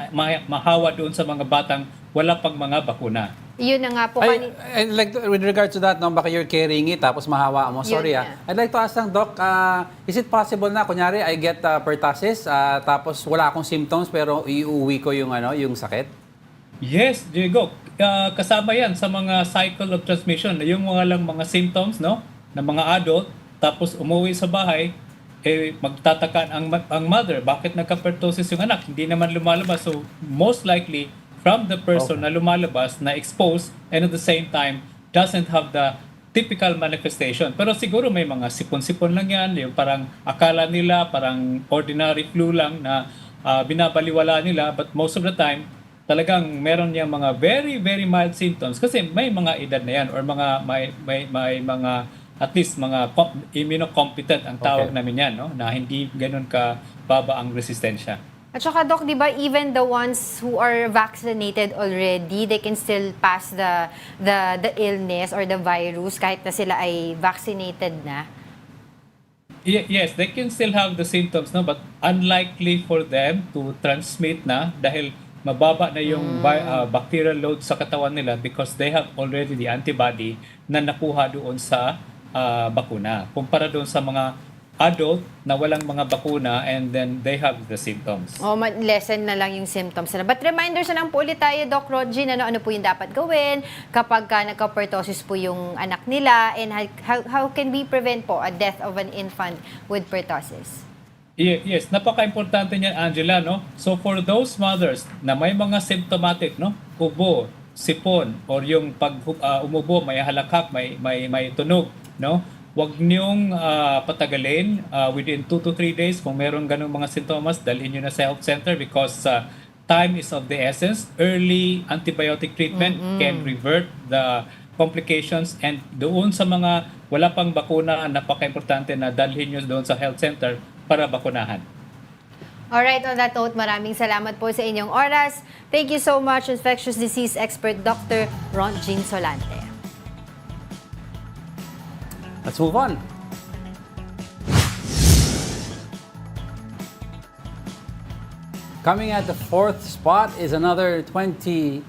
mahawa doon sa mga batang wala pang mga bakuna. Yun na nga po. I'd like to, with regard to that, no, baka you're carrying it tapos mahawa mo. Sorry I'd like to ask lang, Doc, is it possible na, kunyari, I get pertussis, tapos wala akong symptoms pero iuwi ko yung, yung sakit? Yes, Diego. Kasama yan sa mga cycle of transmission. Yung mga symptoms, no, ng mga adult, tapos umuwi sa bahay, magtatakan ang mother, bakit nagka-pertussis yung anak? Hindi naman lumalabas. So, most likely, from the person na lumalabas, na exposed, and at the same time, doesn't have the typical manifestation. Pero siguro may mga sipon-sipon lang yan, yung parang akala nila, parang ordinary flu lang na binabaliwala nila, but most of the time, talagang meron niyang mga very, very mild symptoms kasi may mga edad na yan or may mga at least mga immunocompetent ang tawag namin yan, no? Na hindi ganun ka baba ang resistensya. At saka, Doc, di ba, even the ones who are vaccinated already, they can still pass the illness or the virus kahit na sila ay vaccinated na? Yes, they can still have the symptoms, no? But unlikely for them to transmit na dahil mababa na yung bacterial load sa katawan nila because they have already the antibody na nakuha doon sa bakuna. Kumpara doon sa mga adult na walang mga bakuna and then they have the symptoms. Lessen na lang yung symptoms nila. But reminders na lang po ulit tayo, Doc Rodgin, ano po yung dapat gawin kapag nagka-pertussis po yung anak nila, and how can we prevent po a death of an infant with pertussis? Yes, napaka-importante niyan, Angela, no? So for those mothers na may mga symptomatic, no? Ubo, sipon, or yung pag umubo, may halakhak, may tunog, no? Huwag niyong patagalin within 2 to 3 days. Kung meron ganung mga sintomas, dalhin niyo na sa health center because time is of the essence. Early antibiotic treatment can revert the complications, and doon sa mga wala pang bakuna, napaka-importante na dalhin niyo doon sa health center para bakunahan. Alright, on that note, maraming salamat po sa inyong oras. Thank you so much, infectious disease expert Dr. Ron Jean Solante. Let's move on. Coming at the 4th spot is another 2028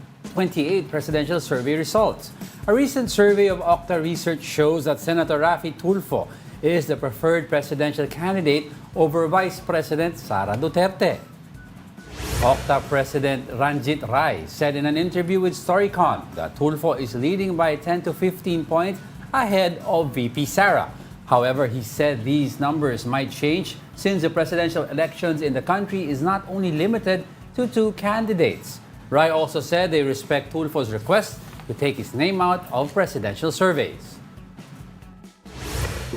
presidential survey results. A recent survey of Okta Research shows that Senator Raffy Tulfo is the preferred presidential candidate over Vice President Sara Duterte. Okta President Ranjit Rai said in an interview with Storycon that Tulfo is leading by 10 to 15 points ahead of VP Sara. However, he said these numbers might change since the presidential elections in the country is not only limited to 2 candidates. Rai also said they respect Tulfo's request to take his name out of presidential surveys.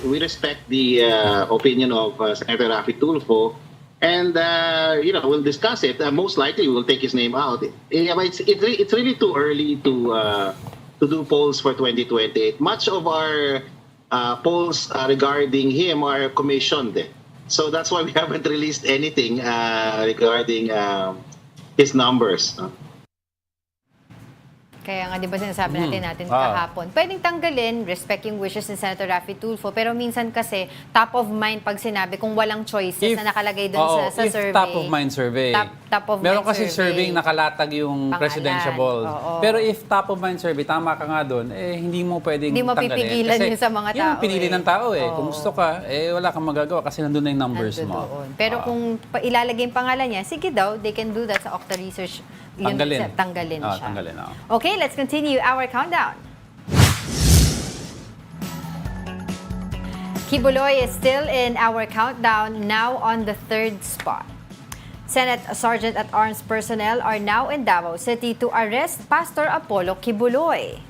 We respect the opinion of Senator Raffy Tulfo, and we'll discuss it. Most likely, we'll take his name out. It's really too early to do polls for 2028. Much of our polls regarding him are commissioned, so that's why we haven't released anything regarding his numbers. Kaya nga, di ba sinasabi natin kahapon, pwedeng tanggalin, respect yung wishes ni Senator Raffy Tulfo, pero minsan kasi top of mind pag sinabi kung walang choices na nakalagay doon sa survey. Top of mind survey. Top of Meron mind kasi survey nakalatag yung pangalan. presidential. Pero if top of mind survey, tama ka nga doon, hindi mo pwedeng hindi mo tanggalin. pipigilan kasi yun sa mga tao. Yung pinili ng tao Kung gusto ka, wala kang magagawa kasi nandun na yung numbers mo. Pero kung ilalagay yung pangalan niya, sige daw, they can do that sa Okta Research. Tanggalin siya. Okay, let's continue our countdown. Kiboy is still in our countdown, now on the 3rd spot. Senate Sergeant-at-Arms personnel are now in Davao City to arrest Pastor Apollo Kibuloy.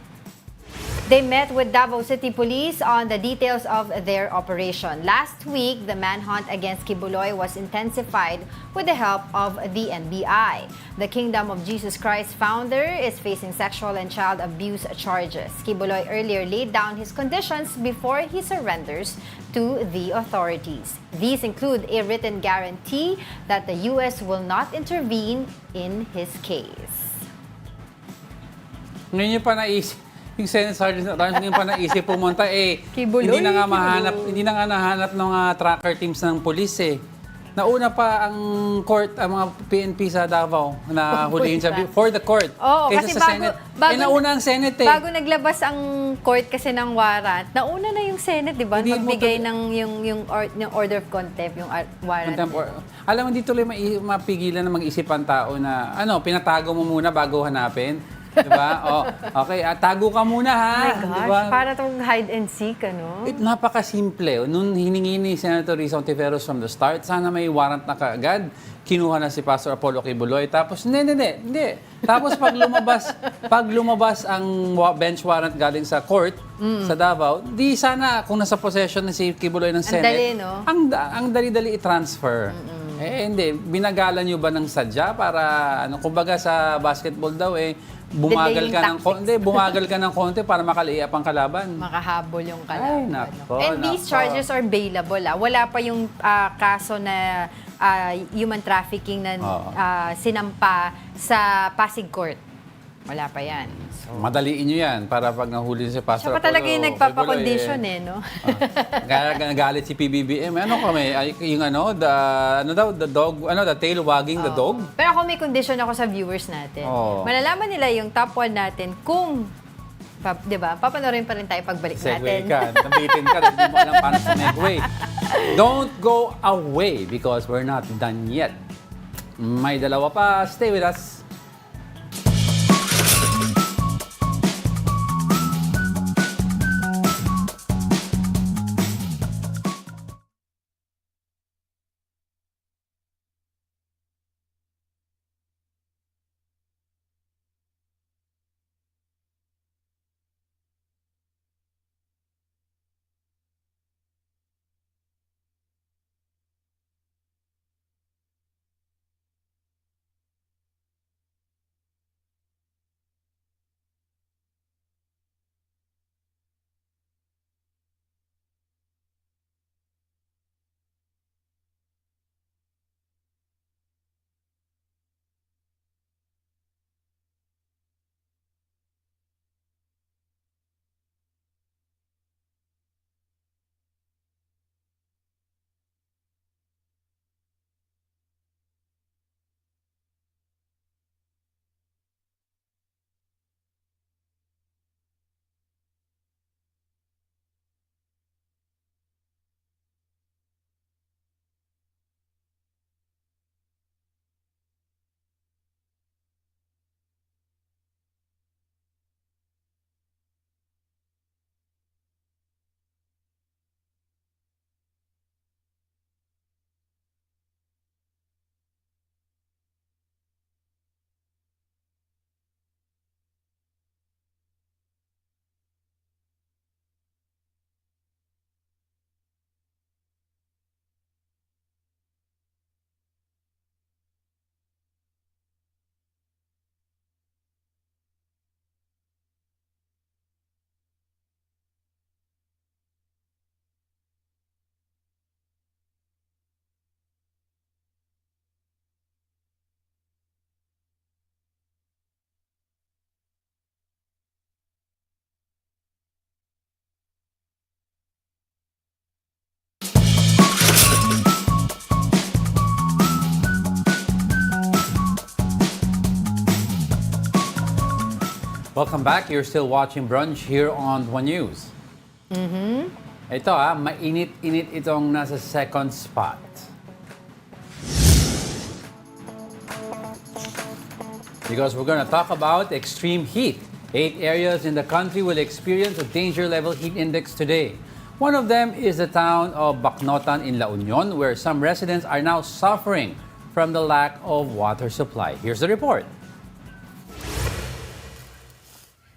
They met with Davao City Police on the details of their operation. Last week, the manhunt against Kibuloy was intensified with the help of the NBI. The Kingdom of Jesus Christ founder is facing sexual and child abuse charges. Kibuloy earlier laid down his conditions before he surrenders to the authorities. These include a written guarantee that the U.S. will not intervene in his case. Ngayon nyo pa naisip, yung Senate Sergeant at Arms ngayon pa naisip pumunta Kibuloy, hindi na nga Kibuloy. hindi na nga nahanap ng tracker teams ng police Nauna pa ang court, ang mga PNP sa Davao na hulihin sa for the court. Oo, kaysa kasi sa Senate. Nauna ang Senate Bago naglabas ang court kasi ng warrant, nauna na yung Senate, di ba? Hindi Magbigay ng yung order of contempt, yung warrant. Alam mo, hindi tuloy mapigilan na mag-isip ang tao na, pinatago mo muna bago hanapin. Diba? Okay, tago ka muna ha. Oh my gosh, diba? para tong hide and seek, Napakasimple. Nung hiningi ni Senator Risa Ontiveros from the start, sana may warrant na kaagad. Kinuha na si Pastor Apollo Kibuloy. Tapos, hindi. Tapos pag lumabas ang bench warrant galing sa court, sa Davao, di sana kung nasa possession na si Kibuloy ng Senate, dali, no? ang dali-dali i-transfer. Hindi. Binagalan nyo ba ng sadya para, kumbaga sa basketball daw, bumagal ka ng konti para makaliap ang kalaban. Makahabol yung Ay, kalaban. nako, And these charges are bailable. Wala pa yung kaso na human trafficking na sinampa sa Pasig Court. Wala pa yan. So, madaliin nyo yan para pag nahuli si Pastor siya pa talaga yung nagpapakondisyon no? Nagalit si PBBM. Ano kami? Yung the dog, the tail wagging the dog? Pero ako may condition ako sa viewers natin. Malalaman nila yung top 1 natin kung, di ba, papanorin pa rin tayo pagbalik Segway natin. ka, nabitin ka, hindi mo alam paano sumegway. Don't go away because we're not done yet. May dalawa pa. Stay with us. Welcome back. You're still watching Brunch here on One News. Ito mainit-init itong nasa second spot. Because we're gonna talk about extreme heat. 8 areas in the country will experience a danger level heat index today. One of them is the town of Bacnotan in La Union, where some residents are now suffering from the lack of water supply. Here's the report.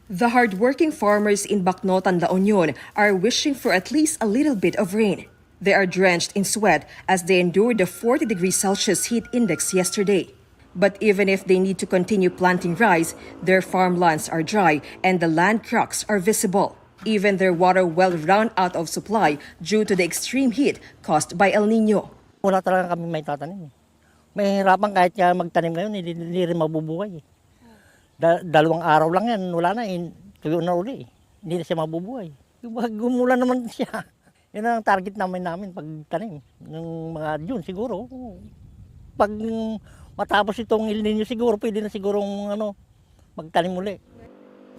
The hardworking farmers in Bacnotan, La Union are wishing for at least a little bit of rain. They are drenched in sweat as they endured the 40 degrees Celsius heat index yesterday. But even if they need to continue planting rice, their farmlands are dry and the land cracks are visible. Even their water well run out of supply due to the extreme heat caused by El Nino. Wala talaga kami may tatanim. May hirapan kahit magtanim ngayon, hindi rin mabubuhay. Dalawang araw lang yan, wala na, tuyo na uli. Hindi na siya mabubuhay. Gumulan naman siya. Yan ang target namin pagtanim. Ng mga June siguro. Pag matapos itong El Nino siguro, pwede na sigurong magtanim uli.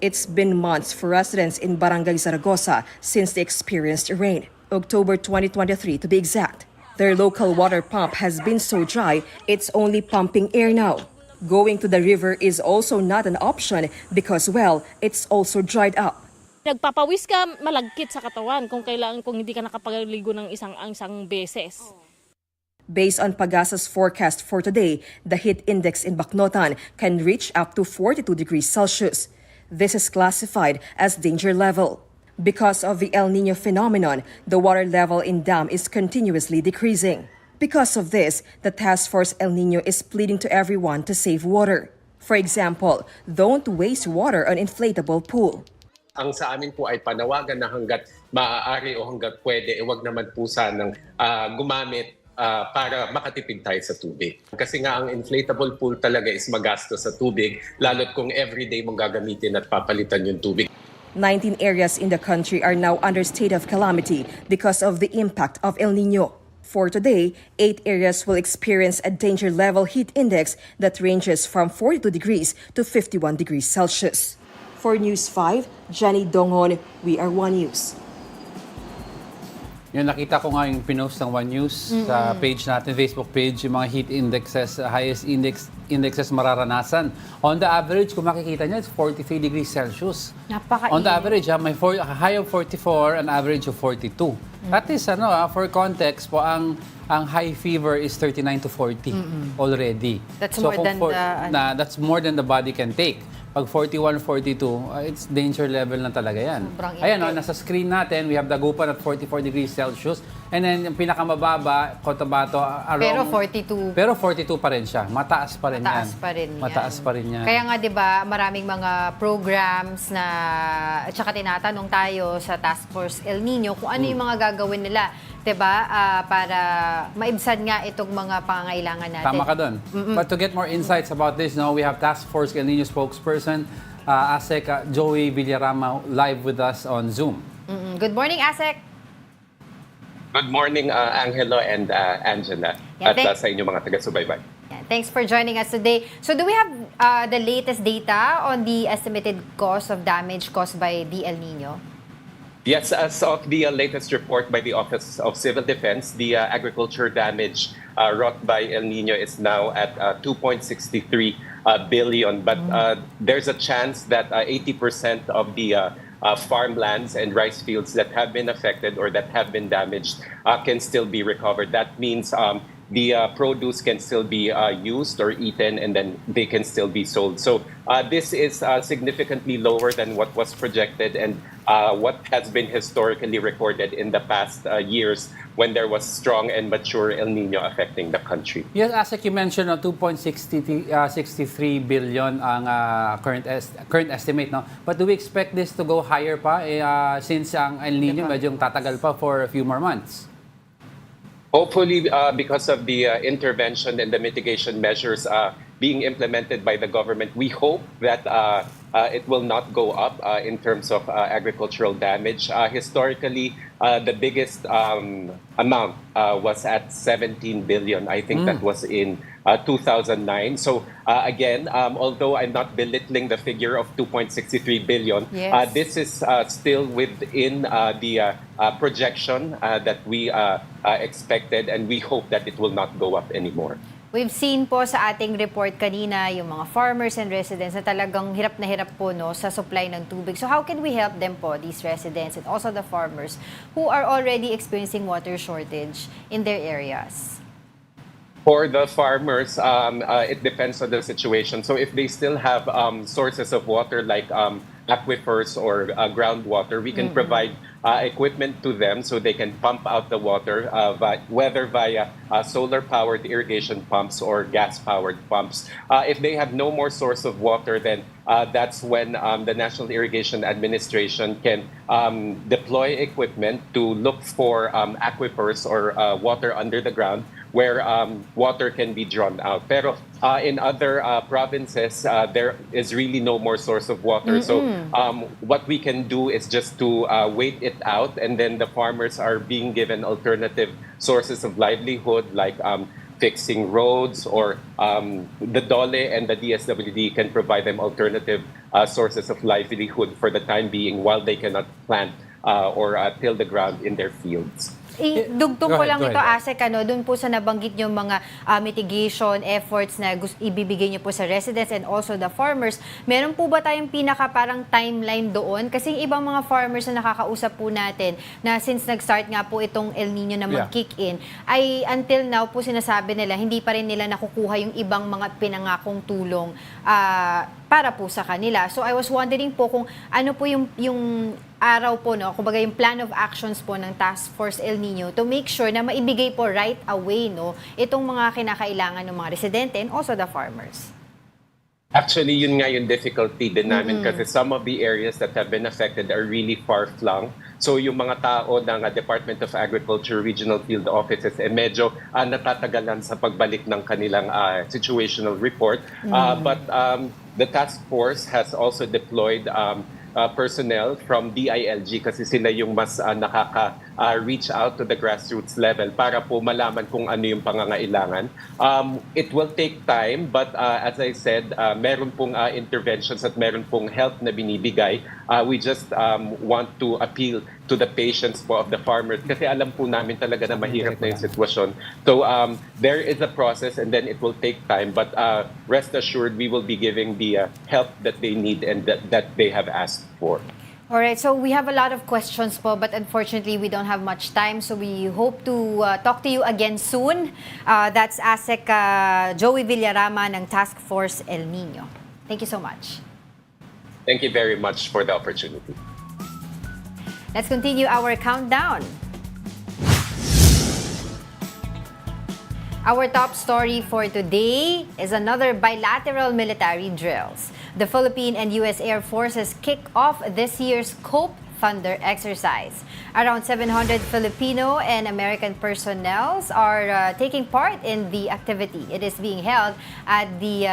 It's been months for residents in Barangay Zaragoza since they experienced rain. October 2023 to be exact. Their local water pump has been so dry, it's only pumping air now. Going to the river is also not an option because, well, it's also dried up. Nagpapawis ka, malagkit sa katawan kung hindi ka nakapaligo ng isang beses. Based on Pagasa's forecast for today, the heat index in Bacnotan can reach up to 42 degrees Celsius. This is classified as danger level. Because of the El Nino phenomenon, the water level in dam is continuously decreasing. Because of this, the Task Force El Nino is pleading to everyone to save water. For example, don't waste water on inflatable pool. Ang sa amin po ay panawagan na hanggat maaari o hanggat pwede, wag naman po sanang gumamit para makatipid tayo sa tubig. Kasi nga ang inflatable pool talaga is magastos sa tubig, lalo't kung everyday mong gagamitin at papalitan yung tubig. 19 areas in the country are now under state of calamity because of the impact of El Nino. For today, 8 areas will experience a danger level heat index that ranges from 42 degrees to 51 degrees Celsius. For News 5, Jenny Dongon, We Are One News. Yung nakita ko nga yung pinost ng One News sa page natin, Facebook page, yung mga heat indexes, highest indexes mararanasan. On the average, kung makikita niya, it's 43 degrees Celsius. Napaka-init. On the average, may high of 44, an average of 42. That is, for context po, ang high fever is 39 to 40 already. That's more than that's more than the body can take. Pag 41, 42, it's danger level na talaga yan. Ayan, nasa screen natin, we have Dagupan at 44 degrees Celsius. And then, yung pinakamababa, Cotabato, Pero 42. Pero 42 pa rin siya. Mataas pa rin yan. Mataas pa rin yan. yan. Kaya nga, di ba, maraming mga programs na, at saka tinatanong tayo sa Task Force El Nino kung ano yung mga gagawin nila, di ba, para maibsan nga itong mga pangangailangan natin. Tama ka doon. But to get more insights about this, we have Task Force El Nino spokesperson, ASEC Joey Villarama, live with us on Zoom. Good morning, ASEC. Good morning, Angelo and Angela, at sa inyong mga taga-subaybay. Yeah, thanks for joining us today. So do we have the latest data on the estimated cost of damage caused by the El Nino? Yes, as of the latest report by the Office of Civil Defense, the agriculture damage wrought by El Nino is now at 2.63 billion. But there's a chance that 80% of the farmlands and rice fields that have been affected or that have been damaged can still be recovered. That means the produce can still be used or eaten, and then they can still be sold. So this is significantly lower than what was projected and what has been historically recorded in the past years when there was strong and mature El Nino affecting the country. Yes, Asek, you mentioned 2.63 billion ang current estimate. No? But do we expect this to go higher pa since ang El Nino medyo tatagal pa for a few more months? Hopefully, because of the intervention and the mitigation measures being implemented by the government, we hope that it will not go up in terms of agricultural damage. Historically, the biggest amount was at 17 billion. I think that was in 2009. So again, although I'm not belittling the figure of 2.63 billion, this is still within the projection that we expected, and we hope that it will not go up anymore. We've seen po sa ating report kanina yung mga farmers and residents na talagang hirap na hirap po no, sa supply ng tubig. So how can we help them po, these residents and also the farmers who are already experiencing water shortage in their areas? For the farmers, it depends on the situation. So if they still have sources of water like aquifers or groundwater, we can provide equipment to them so they can pump out the water, whether via solar-powered irrigation pumps or gas-powered pumps. If they have no more source of water, then that's when the National Irrigation Administration can deploy equipment to look for aquifers or water under the ground where water can be drawn out. Pero in other provinces, there is really no more source of water. So what we can do is just to wait it out, and then the farmers are being given alternative sources of livelihood like fixing roads, or the DOLE and the DSWD can provide them alternative sources of livelihood for the time being while they cannot plant or till the ground in their fields. Dugtong ko lang ito, Asek, dun po sa nabanggit yung mga mitigation efforts na ibibigay niyo po sa residents and also the farmers. Meron po ba tayong pinaka parang timeline doon? Kasi yung ibang mga farmers na nakakausap po natin na since nag-start nga po itong El Nino na mag-kick in, ay until now po sinasabi nila, hindi pa rin nila nakukuha yung ibang mga pinangakong tulong para po sa kanila. So I was wondering po kung ano po yung araw po, no, kumbaga yung plan of actions po ng Task Force El Nino to make sure na maibigay po right away, no, itong mga kinakailangan ng mga residente and also the farmers. Actually, yun nga yung difficulty din namin kasi some of the areas that have been affected are really far-flung. So yung mga tao ng Department of Agriculture Regional Field Offices medyo natatagalan sa pagbalik ng kanilang situational report. But the task force has also deployed personnel from DILG kasi sila yung mas nakaka-reach out to the grassroots level para po malaman kung ano yung pangangailangan. It will take time, but as I said, meron pong interventions at meron pong help na binibigay. We just want to appeal to the patience po of the farmers kasi alam po namin talaga na mahirap na yung sitwasyon. So there is a process and then it will take time, but rest assured we will be giving the help that they need and that they have asked for. All right, so we have a lot of questions po, but unfortunately we don't have much time, so we hope to talk to you again soon. That's ASEC Joey Villarama ng Task Force El Nino. Thank you so much. Thank you very much for the opportunity. Let's continue our countdown. Our top story for today is another bilateral military drills. The Philippine and U.S. Air Forces kick off this year's COPE Thunder exercise. Around 700 Filipino and American personnel are taking part in the activity. It is being held at the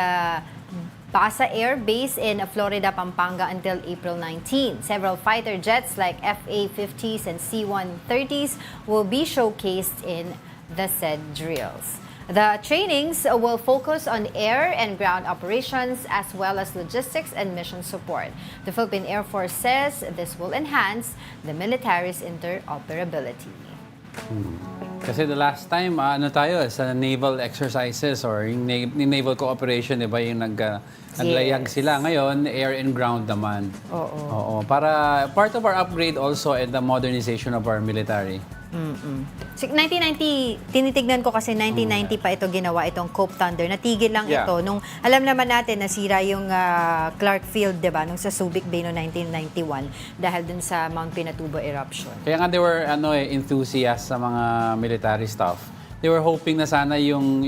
Basa Air Base in Florida, Pampanga until April 19. Several fighter jets like FA-50s and C-130s will be showcased in the said drills. The trainings will focus on air and ground operations as well as logistics and mission support. The Philippine Air Force says this will enhance the military's interoperability. Kasi the last time, tayo, sa naval exercises or yung naval cooperation, di ba, yung naglayag sila. Ngayon, air and ground naman. Oo. Para part of our upgrade also and the modernization of our military. 1990, tinitignan ko kasi 1990 pa ito ginawa, itong COPE Thunder. Natigil lang ito. Nung alam naman natin nasira yung Clark Field, di ba, nung sa Subic Bay noong 1991 dahil dun sa Mount Pinatubo eruption. Kaya nga they were enthusiasts sa mga military stuff. They were hoping na sana yung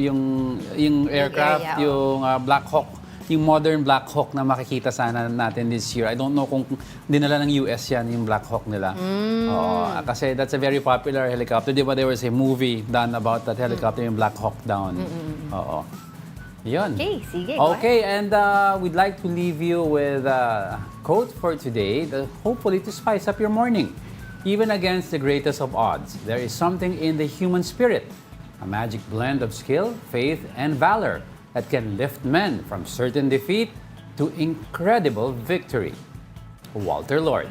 aircraft, yung Black Hawk, yung modern Black Hawk na makikita sana natin this year. I don't know kung dinala ng US yan, yung Black Hawk nila. Kasi that's a very popular helicopter. Di ba there was a movie done about that helicopter, yung Black Hawk Down. Oo. Yun. Okay, sige. Okay, and we'd like to leave you with a quote for today that hopefully to spice up your morning. Even against the greatest of odds, there is something in the human spirit, a magic blend of skill, faith, and valor that can lift men from certain defeat to incredible victory. Walter Lord.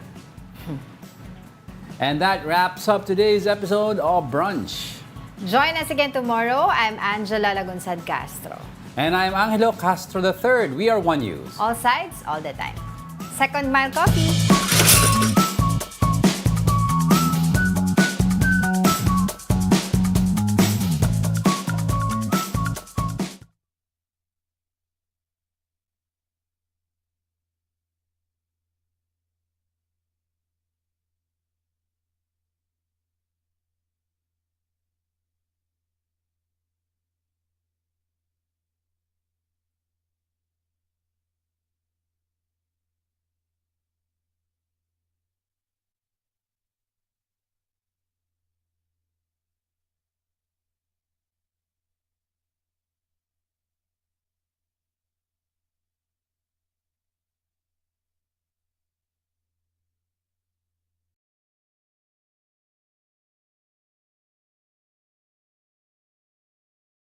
And that wraps up today's episode of Brunch. Join us again tomorrow. I'm Angela Lagunsad Castro. And I'm Angelo Castro III. We are One News. All sides, all the time. Second Mile Coffee.